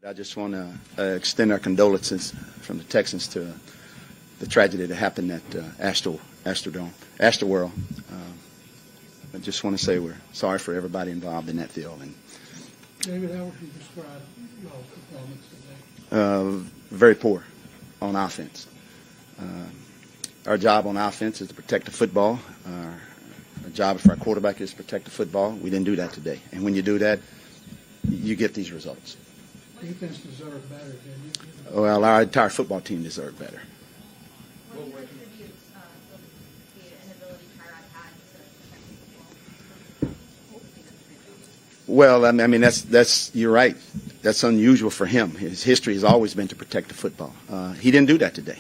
I just want to extend our condolences from the Texans to the tragedy that happened at Astroworld. I just want to say we're sorry for everybody involved in that field. And David, how would you describe your performance today? Very poor on offense. Our job on offense is to protect the football. Our job for our quarterback is to protect the football. We didn't do that today. And when you do that, you get these results. Defense deserved better, didn't you? Well, our entire football team deserved better. What do you attribute the inability Tyrod had to protect the football? Well, I mean that's you're right. That's unusual for him. His history has always been to protect the football. He didn't do that today.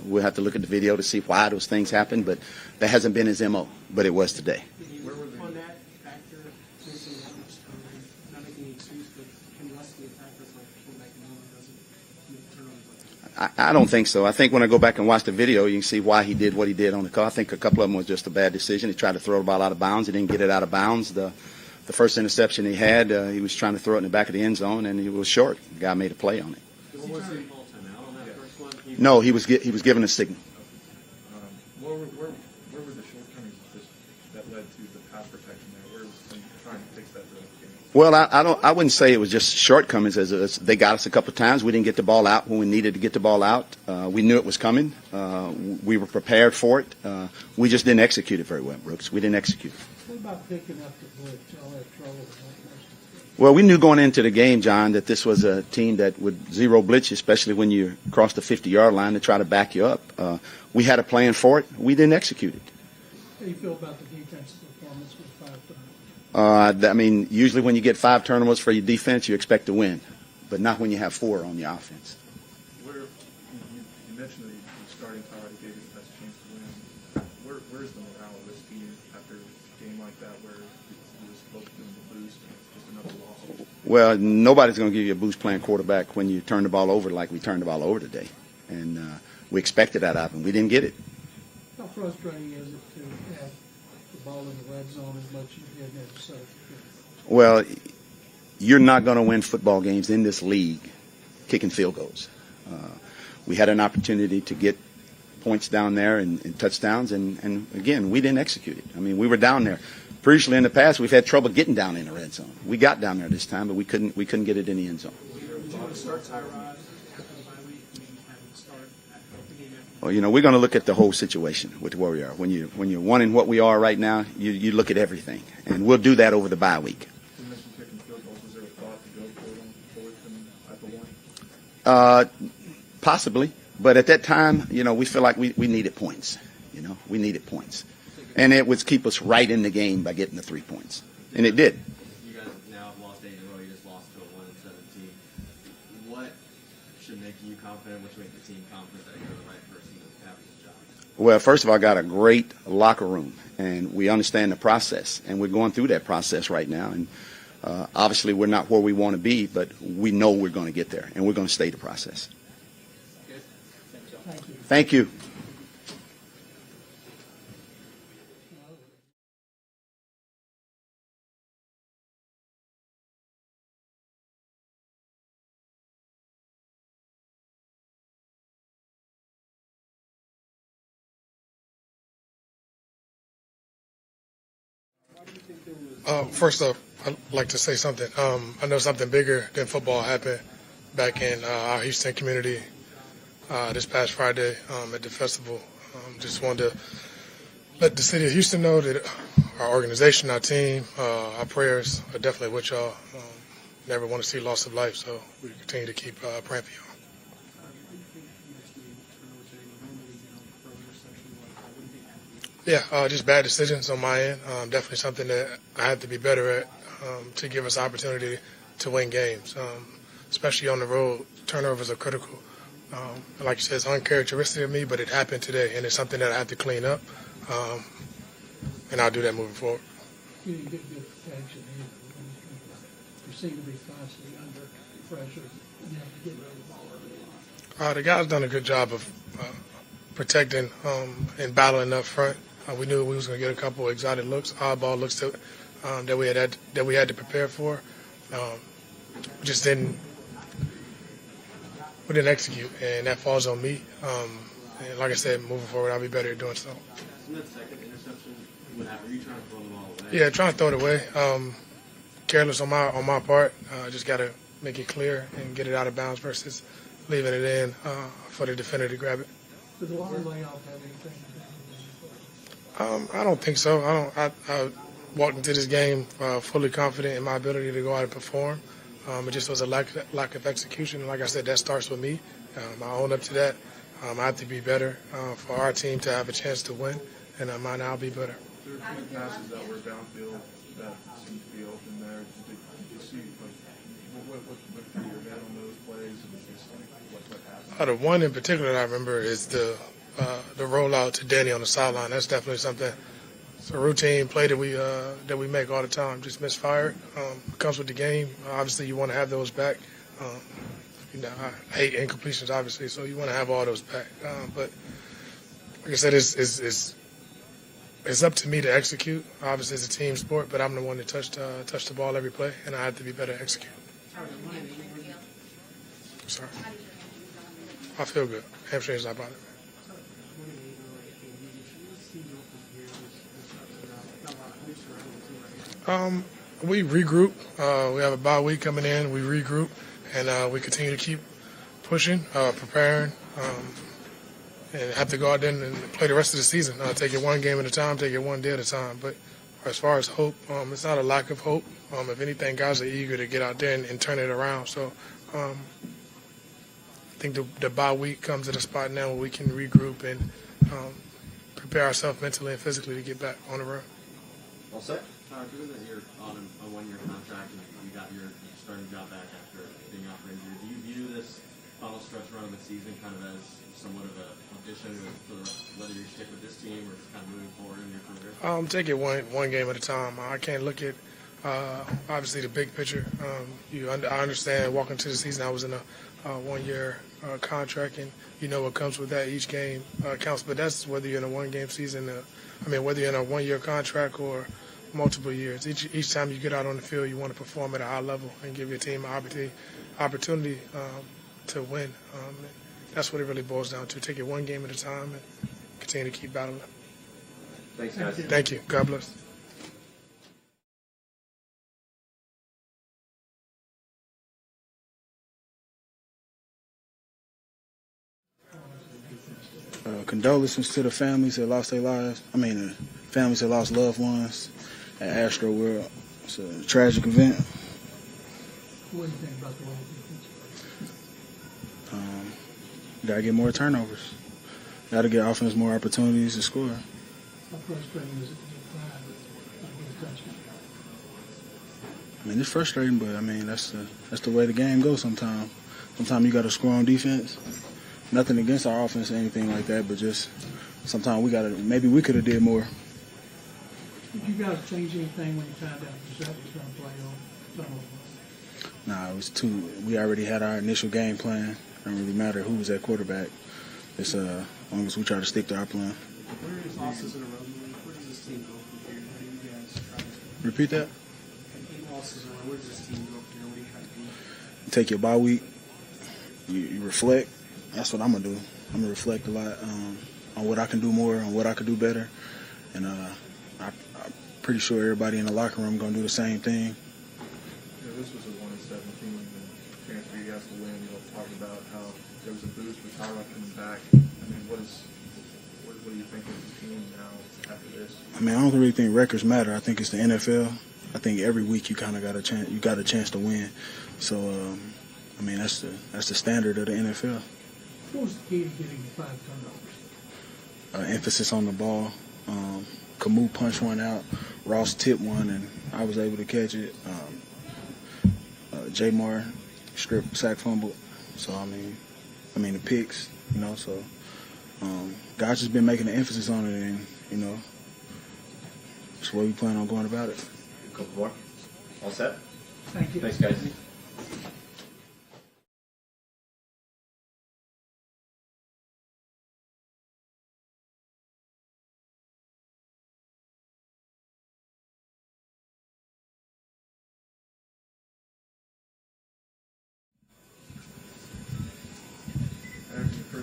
We'll have to look at the video to see why those things happened, but that hasn't been his MO. But it was today. On that factor, missing that much time, not making any excuse, but can Russ be a factor for a quarterback who doesn't make turnovers like that? I don't think so. I think when I go back and watch the video, you can see why he did what he did on the call. I think a couple of them was just a bad decision. He tried to throw the ball out of bounds. He didn't get it out of bounds. The first interception he had, he was trying to throw it in the back of the end zone, and he was short. The guy made a play on it. No, he was given a signal. Where were the shortcomings that led to the pass protection there? Where was trying to fix that throughout the game? Well, I wouldn't say it was just shortcomings. As they got us a couple of times. We didn't get the ball out when we needed to get the ball out. We knew it was coming. We were prepared for it. We just didn't execute it very well, Brooks. We didn't execute it. What about picking up the blitz? Y'all had trouble with that. Well, we knew going into the game, John, that this was a team that would zero blitz, especially when you cross the 50-yard line to try to back you up. We had a plan for it. We didn't execute it. How do you feel about the defensive performance with 5 turnovers? I mean, usually when you get 5 turnovers for your defense, you expect to win, but not when you have 4 on your offense. You mentioned that the starting power gave you the best chance to win. Where's the morale of this team after a game like that where you were supposed to give them the boost and it's just another loss? Well, nobody's going to give you a boost playing quarterback when you turn the ball over like we turned the ball over today. And we expected that out of him. We didn't get it. How frustrating is it to have the ball in the red zone as much as you did have to set it? Well, you're not going to win football games in this league kicking field goals. We had an opportunity to get points down there and touchdowns, and again, we didn't execute it. I mean, we were down there. Previously in the past, we've had trouble getting down in the red zone. We got down there this time, but we couldn't get it in the end zone. Did you want to start Tyrod after the bye week? I mean, having to start the game after. Well, we're going to look at the whole situation with where we are. When you're wanting what we are right now, you look at everything, and we'll do that over the bye week. You mentioned kicking field goals. Was there a thought to go for them at the one? Possibly, but at that time, we feel like we needed points. We needed points. And it would keep us right in the game by getting the 3 points. And it did. You guys now have lost 8 in a row. You just lost to a 1-17. What should make you confident? What should make the team confident that you're the right person to have this job? Well, first of all, I got a great locker room, and we understand the process. And we're going through that process right now. And obviously, we're not where we want to be, but we know we're going to get there, and we're going to stay the process. Thank you. Thank you. First up, I'd like to say something. I know something bigger than football happened back in our Houston community this past Friday at the festival. Just wanted to let the city of Houston know that our organization, our team, our prayers are definitely with y'all. Never want to see loss of life, so we continue to keep praying for y'all. Yeah, just bad decisions on my end. Definitely something that I have to be better at to give us opportunity to win games, especially on the road. Turnovers are critical. Like you said, it's uncharacteristic of me, but it happened today, and it's something that I have to clean up, and I'll do that moving forward. You didn't get good protection either. You seem to be constantly under pressure. You have to get rid of the ball early on. The guys done a good job of protecting and battling up front. We knew we was going to get a couple exotic looks, oddball looks that we had to prepare for. We just didn't we didn't execute, and that falls on me. And like I said, moving forward, I'll be better at doing so. In that second interception, what happened? Were you trying to throw them all away? Yeah, trying to throw it away. Careless on my part. Just got to make it clear and get it out of bounds versus leaving it in for the defender to grab it. Does the water layoff have anything to do with it? I don't think so. I walked into this game fully confident in my ability to go out and perform. It just was a lack of execution. Like I said, that starts with me. I own up to that. I have to be better for our team to have a chance to win, and mine I'll be better. There were a few passes that were downfield that seemed to be open there. Did you see, like, what through your head on those plays and just what happened? The one in particular that I remember is the rollout to Danny on the sideline. That's definitely something. It's a routine play that we make all the time. Just misfired. Comes with the game. Obviously, you want to have those back. I hate incompletions, obviously, so you want to have all those back. But like I said, it's up to me to execute. Obviously, it's a team sport, but I'm the one that touch the ball every play, and I have to be better at execute. Sorry. I feel good. Hamstring's not bothering me. We regroup. We have a bye week coming in. We regroup, and we continue to keep pushing, preparing, and have to go out there and play the rest of the season. Take it one game at a time, take it one day at a time. But as far as hope, it's not a lack of hope. If anything, guys are eager to get out there and turn it around. So I think the bye week comes at a spot now where we can regroup and prepare ourselves mentally and physically to get back on the road. All set. Given that you're on a one-year contract and you got your starting job back after being out for injury, do you view this final stretch run of the season kind of as somewhat of an audition for whether you stick with this team or just kind of moving forward in your career? Take it one game at a time. I can't look at obviously the big picture. I understand walking into the season I was in a one-year contract, and you know what comes with that. Each game counts, but that's whether you're in a one-game season. Whether you're in a one-year contract or multiple years. Each time you get out on the field, you want to perform at a high level and give your team an opportunity to win. That's what it really boils down to. Take it one game at a time and continue to keep battling. Thanks, guys. Thank you. God bless. Condolences to the families that lost their lives. The families that lost loved ones at Astro World. It's a tragic event. What do you think about the way defense? Got to get more turnovers. Got to get offense more opportunities to score. How frustrating is it to get five and get a touchdown? It's frustrating, but that's the way the game goes sometimes. Sometimes you got to score on defense. Nothing against our offense or anything like that, but just sometimes maybe we could have did more. Did you guys change anything when you found out Giuseppe was going to play on some of them? Nah, it was we already had our initial game plan. It don't really matter who was at quarterback. It's as long as we try to stick to our plan. Where is losses in a row? Where does this team go from here? What do you guys try to do? Repeat that? 8 losses in a row. Where does this team go from here? What do you try to do? You take your bye week. You reflect. That's what I'm gonna do. I'm gonna reflect a lot on what I can do more, on what I could do better, and I'm pretty sure everybody in the locker room gonna do the same thing. Yeah, this was a 1-17 and chance for you guys to win. You talk about how there was a boost with Tyrod coming back. What do you think of the team now after this? I don't really think records matter. I think it's the NFL. I think every week you kind of got a chance. You got a chance to win. So that's the standard of the NFL. What was the key to getting the 5 turnovers? Emphasis on the ball. Camus punched one out. Ross tipped one, and I was able to catch it. Jamar strip sack fumble. So the picks. So guys just been making an emphasis on it, and that's the way we plan on going about it. A couple more. All set. Thank you. Thanks, guys.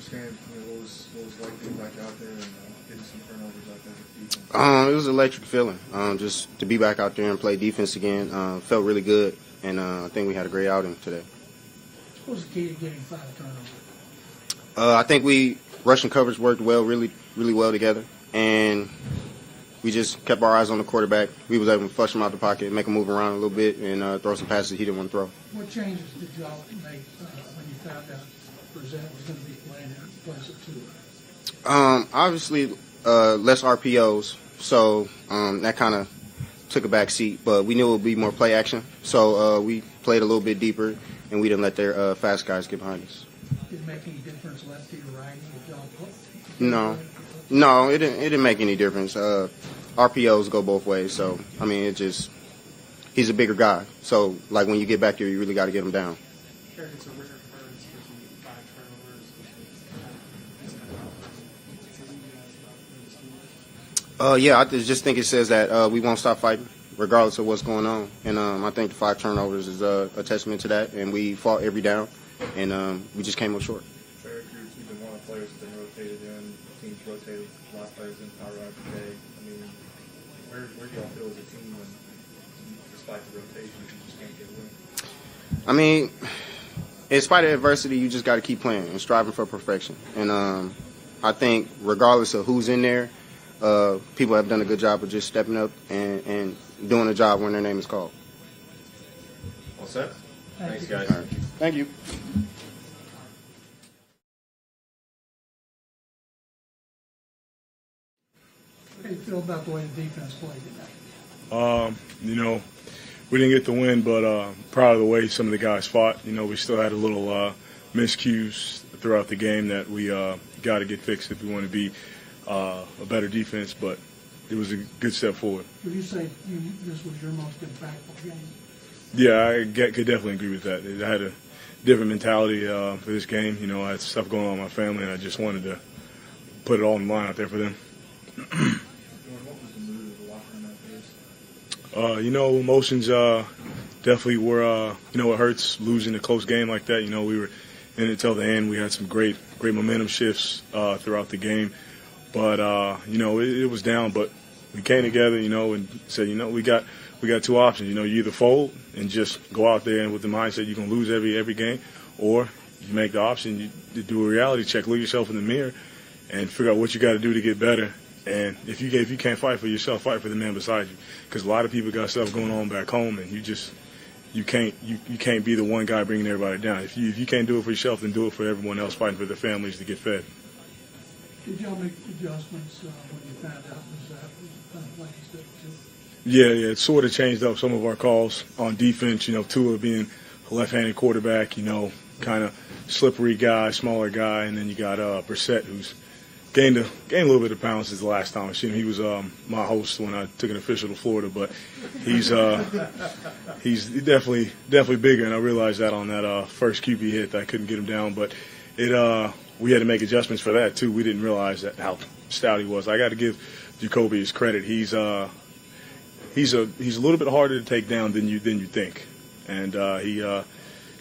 firsthand, what was like being back out there and getting some turnovers out there with defense? It was an electric feeling. Just to be back out there and play defense again felt really good, and I think we had a great outing today. What was the key to getting 5 turnovers? I think we rushing coverage worked well, really well together, and we just kept our eyes on the quarterback. We was able to flush him out the pocket, make him move around a little bit, and throw some passes he didn't want to throw. What changes did y'all make when you found out Brissett was going to be playing in place of Tua? Obviously, less RPOs, so that kind of took a back seat, but we knew it would be more play action, so we played a little bit deeper, and we didn't let their fast guys get behind us. Did it make any difference lefty or righty if y'all put? No, it didn't make any difference. RPOs go both ways, so I mean, he's a bigger guy. So like when you get back there, you really got to get him down. Eric, it's a rare occurrence with 5 turnovers. Yeah, I just think it says that we won't stop fighting, regardless of what's going on. And I think the 5 turnovers is a testament to that. And we fought every down, and we just came up short. Eric, you've been one of the players that's been rotated in. Teams rotated. A lot of players in power out today. I mean, where do y'all feel as a team when, despite the rotation, you just can't get a win? I mean, in spite of adversity, you just got to keep playing and striving for perfection. And I think regardless of who's in there, people have done a good job of just stepping up and doing a job when their name is called. All set? Thanks, guys. All right. Thank you. How do you feel about the way the defense played tonight? We didn't get the win, but proud of the way some of the guys fought. We still had a little miscues throughout the game that we got to get fixed if we want to be a better defense, but it was a good step forward. Would you say this was your most impactful game? Yeah, I could definitely agree with that. I had a different mentality for this game. I had stuff going on in my family, and I just wanted to put it all in the line out there for them. What was the mood of the locker room after this? Emotions definitely were, it hurts losing a close game like that. We were in it till the end. We had some great momentum shifts throughout the game. But, it was down. But we came together, and said, we got 2 options. You either fold and just go out there and with the mindset you're going to lose every game, or you make the option, you do a reality check, look yourself in the mirror, and figure out what you got to do to get better. And if you can't fight for yourself, fight for the man beside you. Because a lot of people got stuff going on back home, and you can't be the one guy bringing everybody down. If you can't do it for yourself, then do it for everyone else fighting for their families to get fed. Did y'all make adjustments when you found out was kind of playing step 2? Yeah, it sort of changed up some of our calls on defense. Tua being a left-handed quarterback, kind of slippery guy, smaller guy, and then you got Brissett, who's gained a little bit of pounds since the last time I seen him. He was my host when I took an official to Florida, but he's definitely bigger, and I realized that on that first QB hit that I couldn't get him down. But we had to make adjustments for that too. We didn't realize that how stout he was. I got to give Jacoby his credit. He's a little bit harder to take down than you think, and he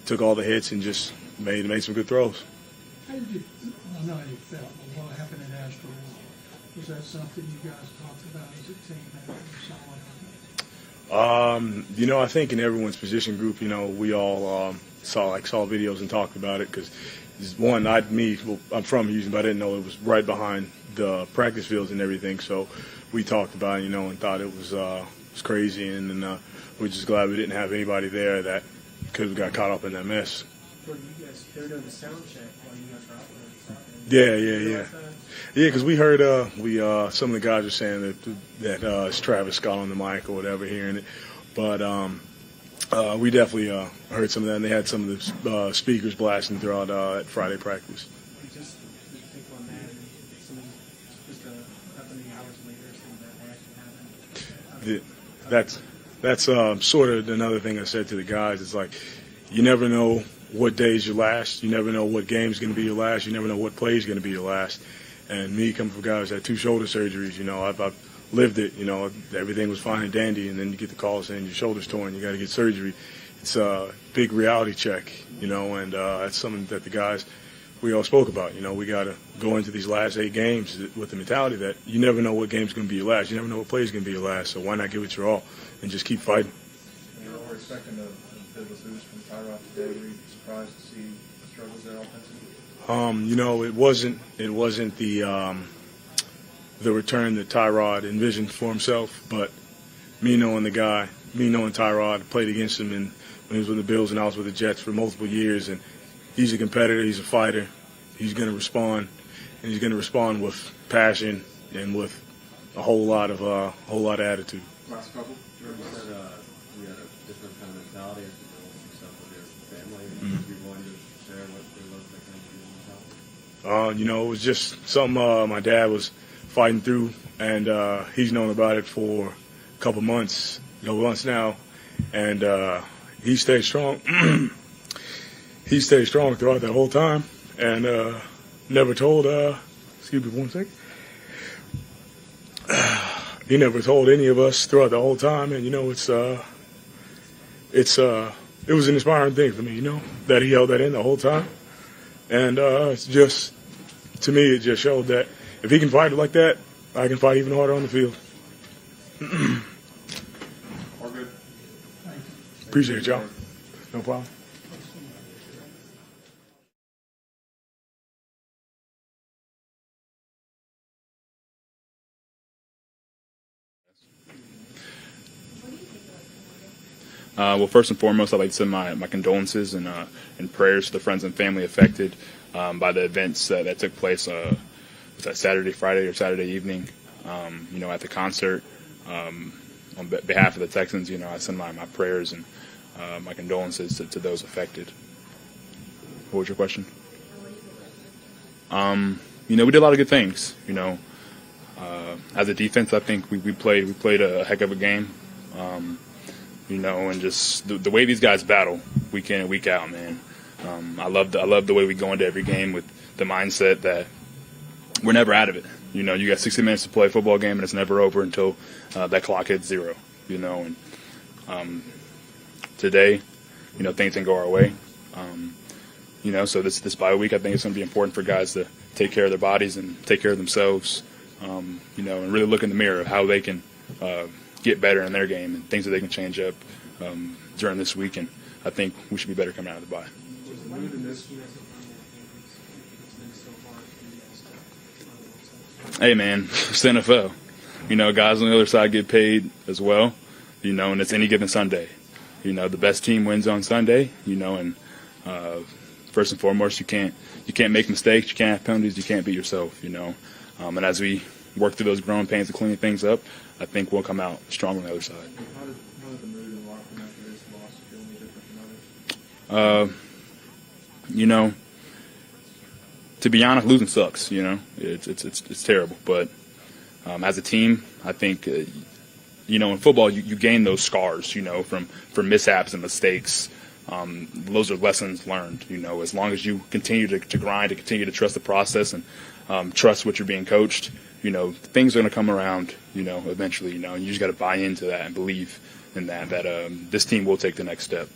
took all the hits and just made some good throws. How did you, I know how you felt, but what happened in Astro? Was that something you guys talked about as a team after you saw it? I think in everyone's position group, we all saw videos and talked about it because I'm from Houston, but I didn't know it was right behind the practice fields and everything. So we talked about it, and thought it was crazy, and then we're just glad we didn't have anybody there that could have got caught up in that mess. Jordan, they were doing the sound check while you guys were out there. Yeah, because we heard some of the guys were saying that it's Travis Scott on the mic or whatever, hearing it. But we definitely heard some of that, and they had some of the speakers blasting throughout at Friday practice. Just think on that, and just a couple of hours later, some of that actually happened. That's sort of another thing I said to the guys. It's like you never know what day is your last. You never know what game is going to be your last. You never know what play is going to be your last. And me coming from guys that had 2 shoulder surgeries, I've lived it. Everything was fine and dandy, and then you get the call saying your shoulder's torn, you got to get surgery. It's a big reality check, and that's something that the guys we all spoke about. You know, we got to go into these last 8 games with the mentality that you never know what game's going to be your last. You never know what play's going to be your last. So why not give it your all and just keep fighting? We're expecting a bit of a boost from Tyrod today. Were you surprised to see the struggles there offensively? You know, it wasn't the return that Tyrod envisioned for himself, but me knowing the guy, me knowing Tyrod, played against him when he was with the Bills and I was with the Jets for multiple years, and he's a competitor, he's a fighter, he's going to respond, and he's going to respond with passion and with a whole lot of attitude. Last couple. You said we had a different kind of mentality as you build some stuff with your family. Would you be willing to share what it was like kind of mentality? You know, it was just something my dad was fighting through, and he's known about it for a couple months now, and he stayed strong. He stayed strong throughout that whole time, and never told. Excuse me 1 second. He never told any of us throughout the whole time, and you know, it was an inspiring thing for me, you know, that he held that in the whole time, and it's just, to me, it just showed that if he can fight it like that, I can fight even harder on the field. All good. Appreciate it, y'all. No problem. Well, first and foremost, I'd like to send my condolences and prayers to the friends and family affected by the events that took place. Was that Friday or Saturday evening? You know, at the concert. On behalf of the Texans, you know, I send my prayers and my condolences to those affected. What was your question? You know, we did a lot of good things. You know, as a defense, I think we played a heck of a game. You know, and just the way these guys battle week in and week out, man. I love the way we go into every game with the mindset that we're never out of it. You know, you got 60 minutes to play a football game, and it's never over until that clock hits 0. You know, and today, you know, things didn't go our way. You know, so this bye week, I think it's going to be important for guys to take care of their bodies and take care of themselves. You know, and really look in the mirror of how they can get better in their game and things that they can change up during this week. And I think we should be better coming out of the bye. Hey, man, it's the NFL. You know, guys on the other side get paid as well, you know, and it's any given Sunday. You know, the best team wins on Sunday, you know, and first and foremost, you can't make mistakes, you can't have penalties, you can't beat yourself, you know. And as we work through those growing pains of cleaning things up, I think we'll come out strong on the other side. How did the mood in the locker room after this loss feel any different from others? You know, to be honest, losing sucks. You know, it's terrible. But as a team, I think you know, in football, you gain those scars. You know, from mishaps and mistakes. Those are lessons learned. You know, as long as you continue to grind, to continue to trust the process and trust what you're being coached, you know, things are going to come around, you know, eventually, you know, and you just got to buy into that and believe in that this team will take the next step.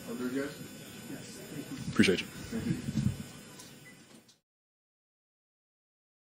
Are there guys? Appreciate you. Thank you.